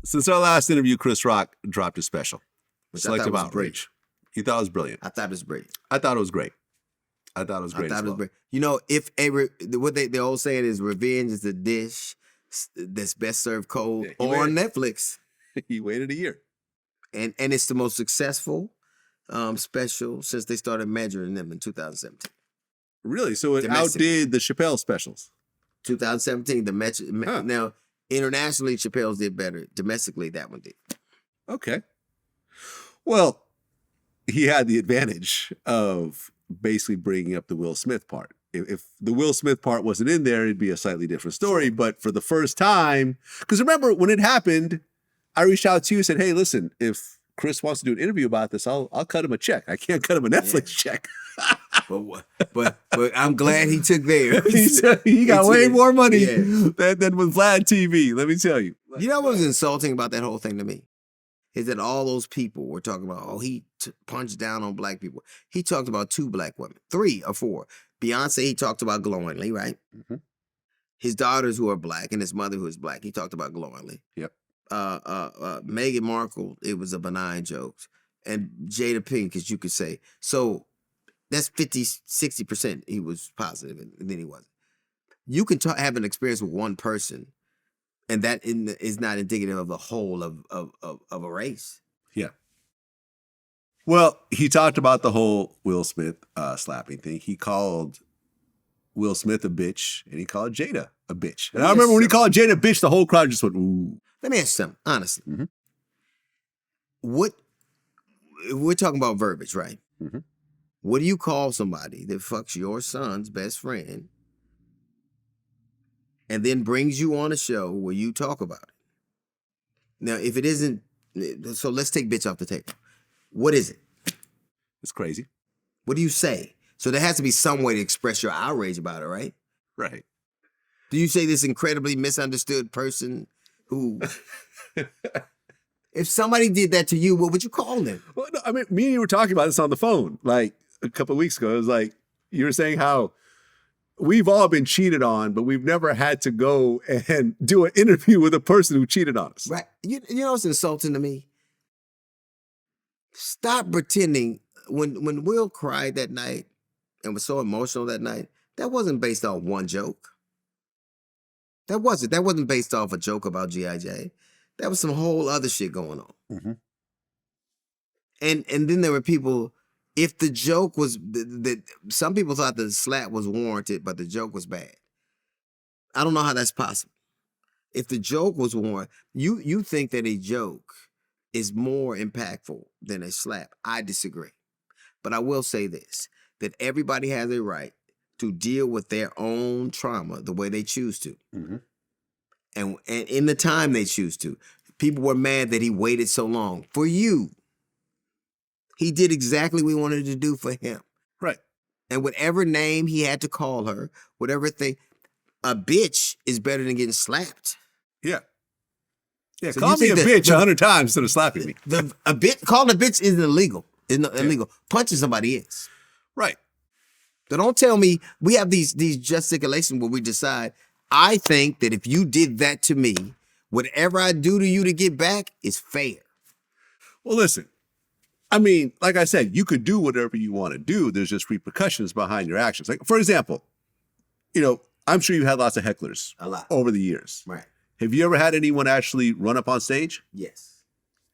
Since our last interview, Chris Rock dropped a special. Which Selective outrage. You thought it was brilliant. I thought it was brilliant. I thought it was great. I thought it was great. You know, if what they old saying is revenge is a dish that's best served cold on Netflix. He waited a year. And it's the most successful special since they started measuring them in 2017. Really? So it outdid the Chappelle specials? 2017, now internationally Chappelle's did better. Domestically, that one did. Okay. Well, he had the advantage of basically bringing up the Will Smith part. If the Will Smith part wasn't in there, it'd be a slightly different story. But for the first time, because remember when it happened, I reached out to you and said, hey, listen, if Chris wants to do an interview about this, I'll cut him a check. I can't cut him a Netflix check. but I'm glad he took theirs. he got way more money than with Vlad TV, let me tell you. You know what was insulting about that whole thing to me? Is that all those people were talking about, he punched down on black people. He talked about 2 black women, 3 or 4. Beyonce, he talked about glowingly, right? Mm-hmm. His daughters who are black and his mother who is black, he talked about glowingly. Yep. Meghan Markle, it was a benign joke. And Jada Pink, as you could say. So that's 50-60% he was positive and then he wasn't. You can have an experience with one person and that is not indicative of the whole of a race. Yeah. Well, he talked about the whole Will Smith slapping thing. He called Will Smith a bitch, and he called Jada a bitch. And I remember when he called Jada a bitch, the whole crowd just went, ooh. Let me ask you something, honestly. Mm-hmm. We're talking about verbiage, right? Mm-hmm. What do you call somebody that fucks your son's best friend and then brings you on a show where you talk about it? Now, if it isn't, so let's take bitch off the table. What is it? It's crazy. What do you say? So there has to be some way to express your outrage about it, right? Right. Do you say this incredibly misunderstood person who... If somebody did that to you, what would you call them? Well, no, I mean, me and you were talking about this on the phone like a couple of weeks ago. It was like, you were saying how we've all been cheated on, but we've never had to go and do an interview with a person who cheated on us. Right. You know what's insulting to me? Stop pretending. When Will cried that night and was so emotional that night, that wasn't based on one joke. That wasn't. That wasn't based off a joke about G.I. Jane. That was some whole other shit going on. Mm-hmm. And then there were people, if the joke was, that some people thought the slap was warranted, but the joke was bad. I don't know how that's possible. If the joke was warranted, you think that a joke is more impactful than a slap. I disagree. But I will say this, that everybody has a right to deal with their own trauma the way they choose to. Mm-hmm. And in the time they choose to. People were mad that he waited so long. For you, he did exactly what he wanted to do for him. Right. And whatever name he had to call her, whatever thing, a bitch is better than getting slapped. Yeah. Yeah, so call me a bitch 100 times instead of slapping me. Calling a bitch isn't illegal. It's not illegal. Punching somebody is. Right. So don't tell me, we have these gesticulations where we decide, I think that if you did that to me, whatever I do to you to get back is fair. Well, listen, I mean, like I said, you could do whatever you want to do. There's just repercussions behind your actions. Like, for example, I'm sure you had lots of hecklers over the years. Right. Have you ever had anyone actually run up on stage? Yes.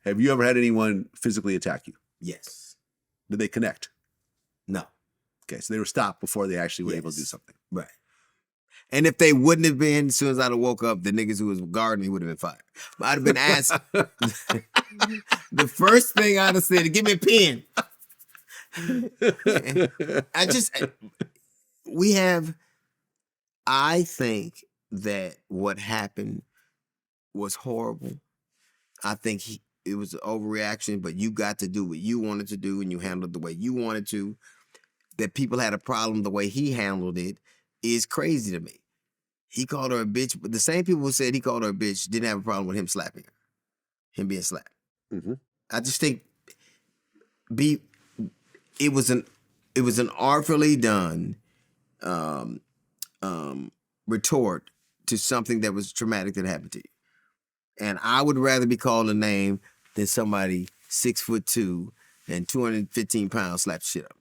Have you ever had anyone physically attack you? Yes. Did they connect? No. Okay, so they were stopped before they actually were able to do something. Right. And if they wouldn't have been, as soon as I'd have woke up, the niggas who was guarding me would have been fired. But I'd have been asked, the first thing I'd have said, give me a pen. I think that what happened was horrible. I think it was an overreaction, but you got to do what you wanted to do and you handled it the way you wanted to. That people had a problem the way he handled it is crazy to me. He called her a bitch, but the same people who said he called her a bitch didn't have a problem with him slapping her, him being slapped. Mm-hmm. I just think it was an artfully done retort to something that was traumatic that happened to you. And I would rather be called a name than somebody 6'2" and 215 pounds slap shit up.